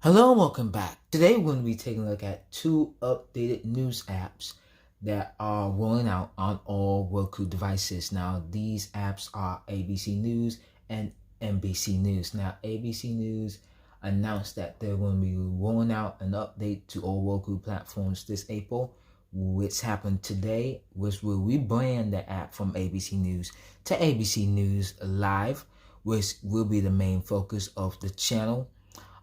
Hello and welcome back. Today we're going to be taking a look at two updated news apps that are rolling out on all Roku devices. Now these apps are ABC News and NBC News. Now ABC News announced that they're going to be rolling out an update to all Roku platforms this April, which happened today, which will rebrand the app from ABC News to ABC News Live, which will be the main focus of the channel,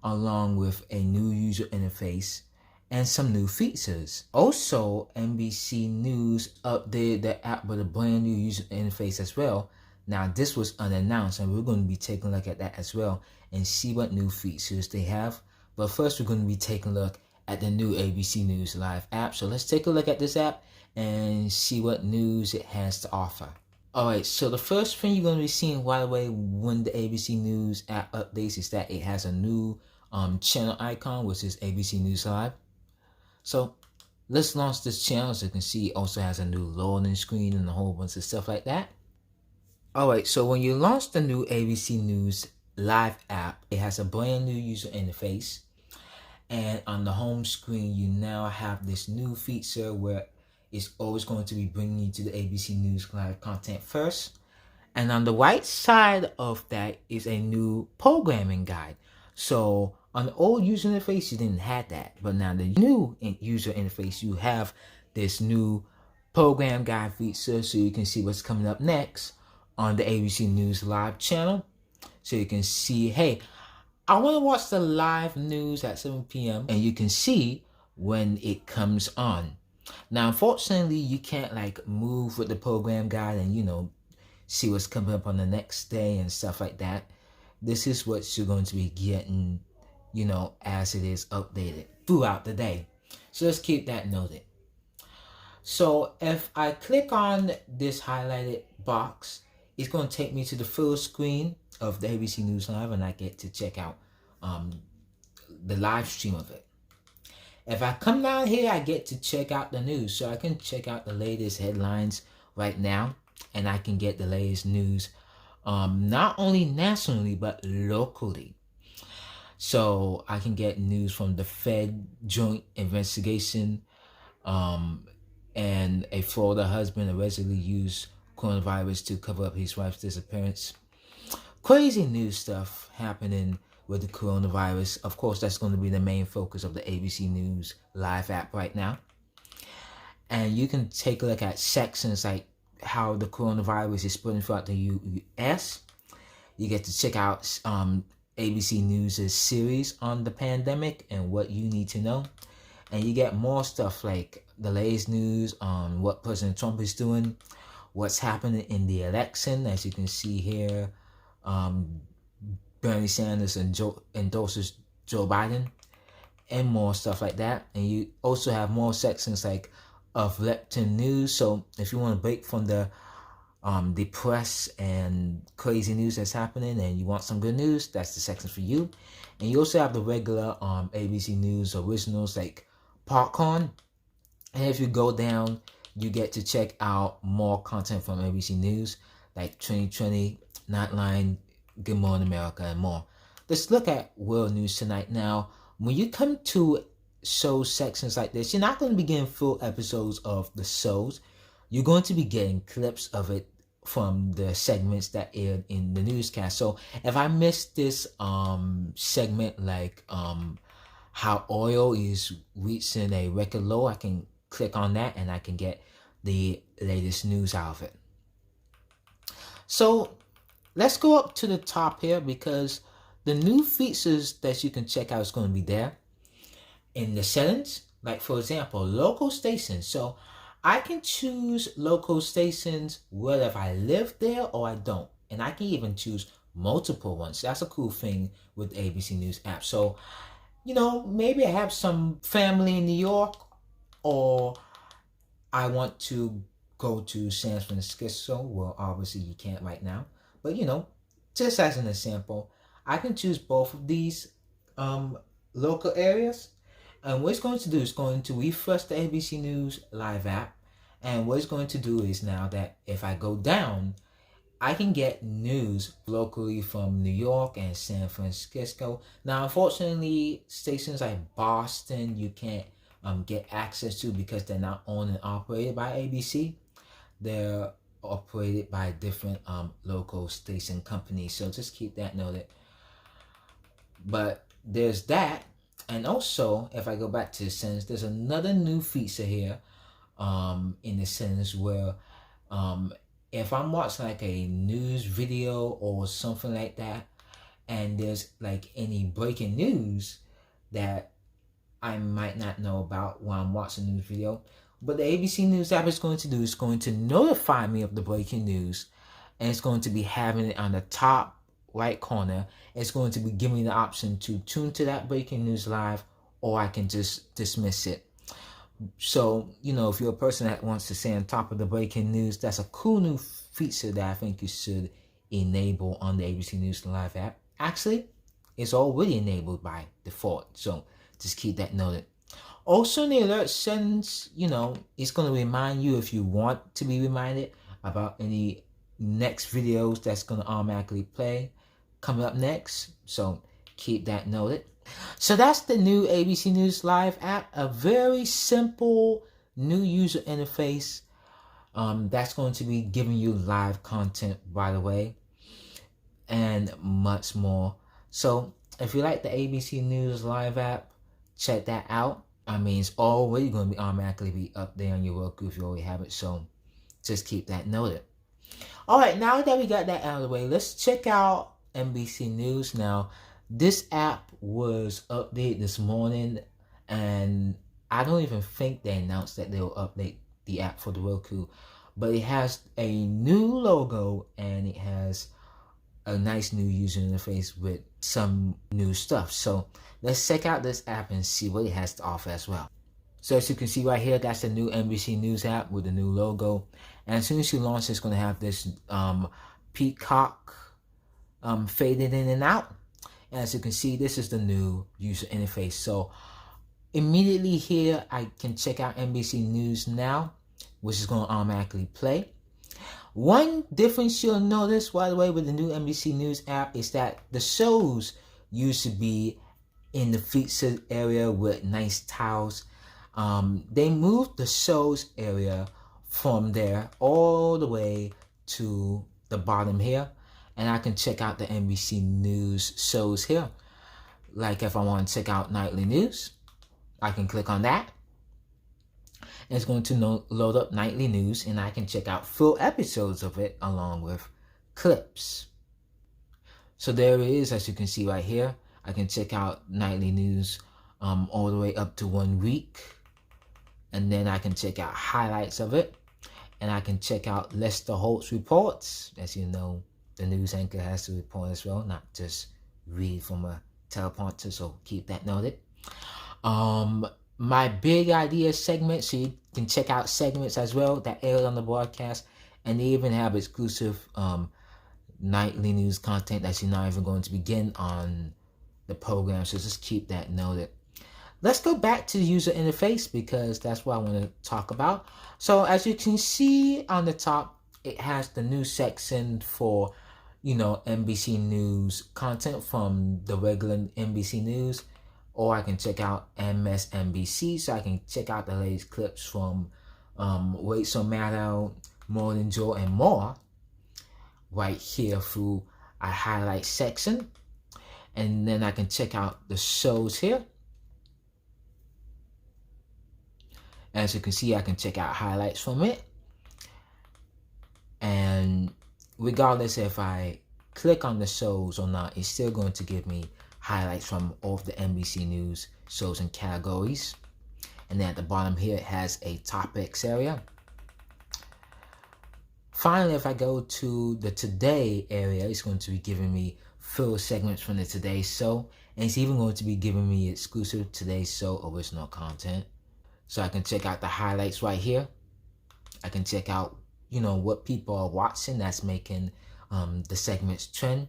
along with a new user interface and some new features. Also, NBC News updated the app with a brand new user interface as well. Now, this was unannounced, and we're going to be taking a look at that as well and see what new features they have. But first, we're going to be taking a look at the new ABC News Live app. So let's take a look at this app and see what news it has to offer. Alright, so the first thing you're going to be seeing right away when the ABC News app updates is that it has a new channel icon, which is ABC News Live. So let's launch this channel. As you can see, it also has a new loading screen and a whole bunch of stuff like that. Alright, so when you launch the new ABC News Live app, it has a brand new user interface. And on the home screen, you now have this new feature where it's always going to be bringing you to the ABC News Live content first. And on the right side of that is a new programming guide. So on the old user interface, you didn't have that. But now the new user interface, you have this new program guide feature, so you can see what's coming up next on the ABC News Live channel. So you can see, hey, I want to watch the live news at 7 p.m. and you can see when it comes on. Now, unfortunately, you can't like move with the program guide and, see what's coming up on the next day and stuff like that. This is what you're going to be getting, as it is updated throughout the day. So let's keep that noted. So if I click on this highlighted box, it's going to take me to the full screen of the ABC News Live, and I get to check out the live stream of it. If I come down here, I get to check out the news. So I can check out the latest headlines right now, and I can get the latest news not only nationally, but locally. So I can get news from the Fed joint investigation, and a Florida husband allegedly used coronavirus to cover up his wife's disappearance. Crazy news stuff happening with the coronavirus. Of course, that's going to be the main focus of the ABC News Live app right now. And you can take a look at sections like how the coronavirus is spreading throughout the U.S. You get to check out ABC News' series on the pandemic and what you need to know. And you get more stuff like the latest news on what President Trump is doing, what's happening in the election. As you can see here, Bernie Sanders endorses Joe Biden, and more stuff like that. And you also have more sections like of Lepton news. So if you want to break from the press and crazy news that's happening and you want some good news, that's the section for you. And you also have the regular ABC News originals like Popcorn. And if you go down, you get to check out more content from ABC News like 2020, Nightline, Good Morning America, and more. Let's look at world news tonight. Now, when you come to show sections like this, you're not going to be getting full episodes of the shows. You're going to be getting clips of it from the segments that aired in the newscast. So if I missed this segment, like how oil is reaching a record low, I can click on that and I can get the latest news out of it. So let's go up to the top here, because the new features that you can check out is going to be there in the settings. Like, for example, local stations. So I can choose local stations whether if I live there or I don't. And I can even choose multiple ones. That's a cool thing with the ABC News app. So, maybe I have some family in New York, or I want to go to San Francisco. Well, obviously you can't right now. But, just as an example, I can choose both of these local areas. And what it's going to do is going to refresh the ABC News Live app. And what it's going to do is now that if I go down, I can get news locally from New York and San Francisco. Now, unfortunately, stations like Boston, you can't get access to because they're not owned and operated by ABC. They're operated by different local station companies. So just keep that noted. But there's that. And also, if I go back to the sentence, there's another new feature here in the sentence where if I'm watching like a news video or something like that, and there's like any breaking news that I might not know about while I'm watching the news video, what the ABC News app is going to do is going to notify me of the breaking news, and it's going to be having it on the top right corner. It's going to be giving me the option to tune to that breaking news live, or I can just dismiss it. So, if you're a person that wants to stay on top of the breaking news, that's a cool new feature that I think you should enable on the ABC News Live app. Actually, it's already enabled by default, so just keep that noted. Also, in the alert settings, it's going to remind you if you want to be reminded about any next videos that's going to automatically play coming up next. So keep that noted. So that's the new ABC News Live app, a very simple new user interface that's going to be giving you live content, by the way, and much more. So if you like the ABC News Live app, check that out. I mean, it's already going to be automatically be up there on your Roku if you already have it. So just keep that noted. All right, now that we got that out of the way, let's check out NBC News. Now, this app was updated this morning, and I don't even think they announced that they'll update the app for the Roku, but it has a new logo and it has a nice new user interface with some new stuff. So let's check out this app and see what it has to offer as well. So as you can see right here, that's the new NBC News app with the new logo. And as soon as you launch, it's going to have this peacock fading in and out. And as you can see, this is the new user interface. So immediately here, I can check out NBC News Now, which is going to automatically play. One difference you'll notice, by the way, with the new NBC News app is that the shows used to be in the featured area with nice tiles. They moved the shows area from there all the way to the bottom here, and I can check out the NBC News shows here. Like if I want to check out nightly news, I can click on that. And it's going to load up nightly news, and I can check out full episodes of it along with clips. So there it is, as you can see right here. I can check out nightly news all the way up to 1 week. And then I can check out highlights of it. And I can check out Lester Holt's reports. As you know, the news anchor has to report as well, not just read from a teleprompter, so keep that noted. My big idea segment, so you can check out segments as well that aired on the broadcast, and they even have exclusive nightly news content that you're not even going to begin on the program, so just keep that noted. Let's go back to the user interface because that's what I want to talk about. So as you can see on the top, it has the news section for, NBC News content from the regular NBC News, or I can check out MSNBC, so I can check out the latest clips from Wait So Matter, Morning Joe, and more right here through a highlight section. And then I can check out the shows here. As you can see, I can check out highlights from it. And regardless if I click on the shows or not, it's still going to give me highlights from all of the NBC News shows and categories. And then at the bottom here, it has a topics area. Finally, if I go to the Today area, it's going to be giving me full segments from the Today Show. And it's even going to be giving me exclusive Today Show original content. So I can check out the highlights right here. I can check out, what people are watching that's making the segments trend.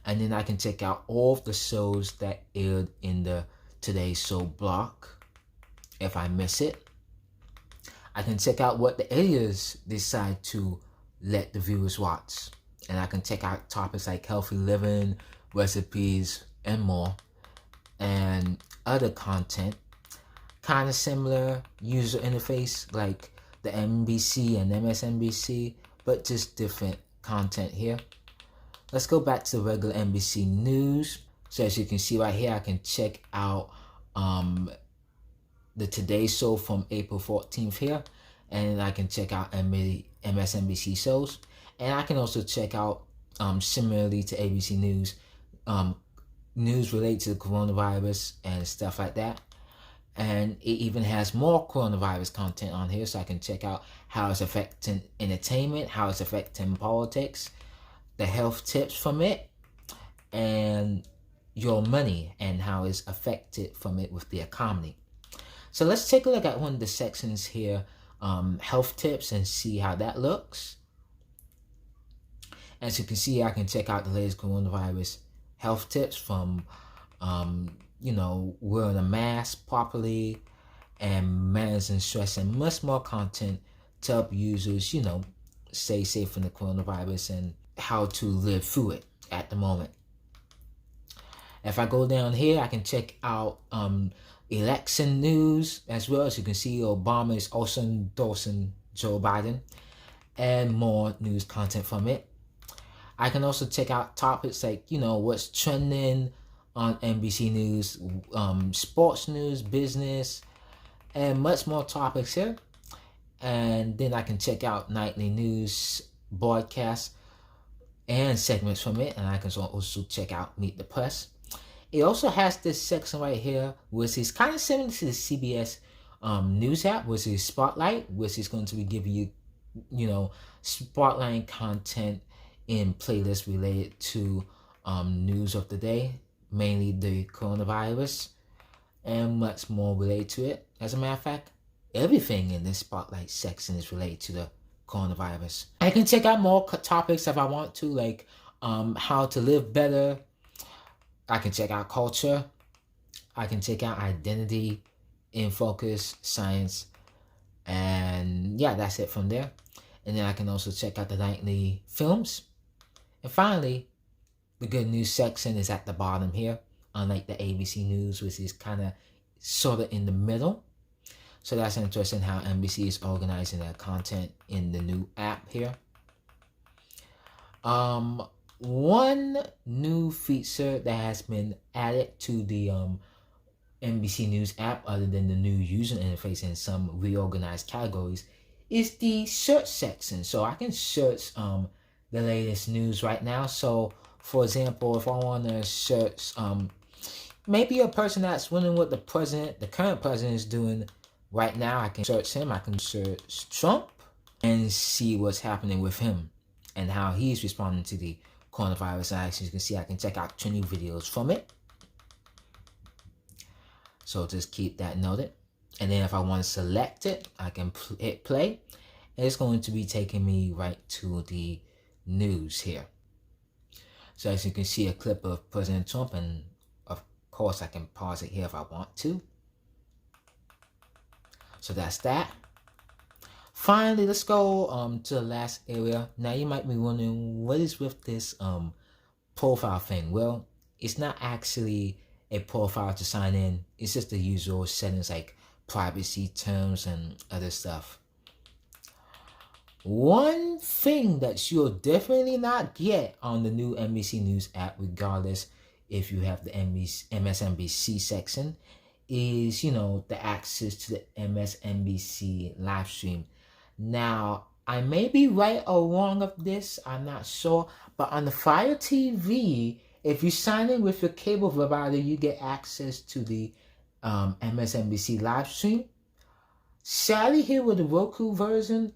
And then I can check out all of the shows that aired in the Today Show block if I miss it. I can check out what the editors decide to let the viewers watch. And I can check out topics like healthy living, recipes, and more. And other content, kind of similar user interface like the NBC and MSNBC, but just different content here. Let's go back to the regular NBC News. So as you can see right here, I can check out the Today Show from April 14th here. And I can check out MSNBC shows. And I can also check out, similarly to ABC News, news related to the coronavirus and stuff like that. And it even has more coronavirus content on here, so I can check out how it's affecting entertainment, how it's affecting politics, the health tips from it, and your money and how it's affected from it with the economy. So let's take a look at one of the sections here, health tips, and see how that looks. As you can see, I can check out the latest coronavirus health tips from, wearing a mask properly and managing stress, and much more content to help users, stay safe from the coronavirus and how to live through it at the moment. If I go down here, I can check out election news as well. As you can see, Obama is also endorsing Joe Biden, and more news content from it. I can also check out topics like, what's trending on NBC News, sports news, business, and much more topics here. And then I can check out nightly news broadcasts and segments from it. And I can also check out Meet the Press. It also has this section right here, which is kind of similar to the CBS news app, which is Spotlight, which is going to be giving you, Spotlight content in playlists related to news of the day, mainly the coronavirus, and much more related to it. As a matter of fact, everything in this Spotlight section is related to the coronavirus. I can check out more topics if I want to, like how to live better. I can check out culture. I can check out identity, in focus, science, and yeah, that's it from there. And then I can also check out the nightly films. And finally, the good news section is at the bottom here, unlike the ABC News, which is kind of sort of in the middle. So that's interesting how NBC is organizing their content in the new app here. One new feature that has been added to the NBC News app, other than the new user interface and some reorganized categories, is the search section. So I can search the latest news right now. So for example, if I want to search maybe a person that's wondering what the current president is doing right now, I can search him. I can search Trump and see what's happening with him and how he's responding to the coronavirus. And as you can see, I can check out 20 videos from it. So just keep that noted. And then if I want to select it, I can hit play. And it's going to be taking me right to the news here. So as you can see, a clip of President Trump, and of course I can pause it here if I want to. So that's that. Finally, let's go to the last area. Now you might be wondering, what is with this profile thing? Well, it's not actually a profile to sign in. It's just the usual settings like privacy terms and other stuff. One thing that you'll definitely not get on the new NBC News app, regardless if you have the MSNBC section, is, the access to the MSNBC live stream. Now, I may be right or wrong of this, I'm not sure, but on the Fire TV, if you sign in with your cable provider, you get access to the MSNBC live stream. Sadly, here with the Roku version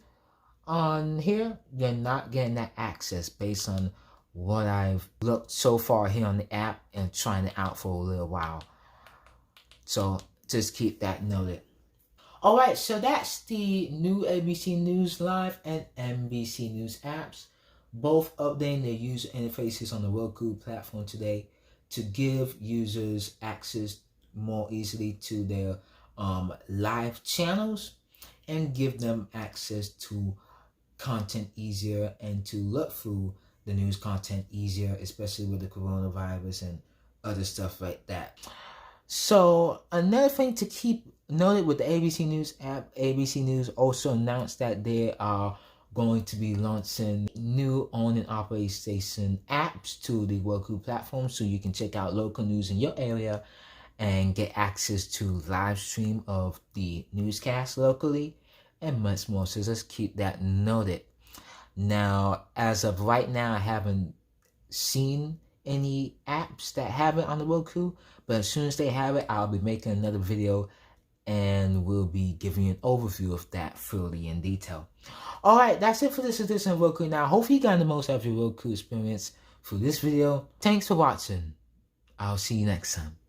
on here, you're not getting that access based on what I've looked so far here on the app and trying it out for a little while. So just keep that noted. Alright, so that's the new ABC News Live and NBC News apps, both updating their user interfaces on the Roku platform today to give users access more easily to their live channels and give them access to content easier and to look through the news content easier, especially with the coronavirus and other stuff like that. So another thing to keep noted with the ABC News app, ABC News also announced that they are going to be launching new owned and operated station apps to the Roku platform, so you can check out local news in your area and get access to live stream of the newscast locally and much more. So just keep that noted. Now, as of right now, I haven't seen any apps that have it on the Roku, but as soon as they have it, I'll be making another video and we'll be giving you an overview of that fully in detail. Alright, that's it for this edition of Roku Now. Hopefully you got the most out of your Roku experience through this video. Thanks for watching. I'll see you next time.